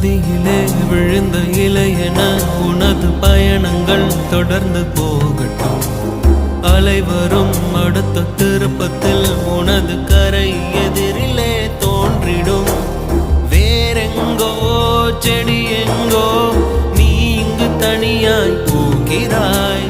நதியிலே விழுந்த இலையென உனது பயணங்கள் தொடர்ந்து போகட்டும். அலைவரும் அடுத்த திருப்பத்தில் உனது கரை எதிரிலே தோன்றிடும். வேறெங்கோ செடி எங்கோ நீ இங்கு தனியாய் போகிறாய்.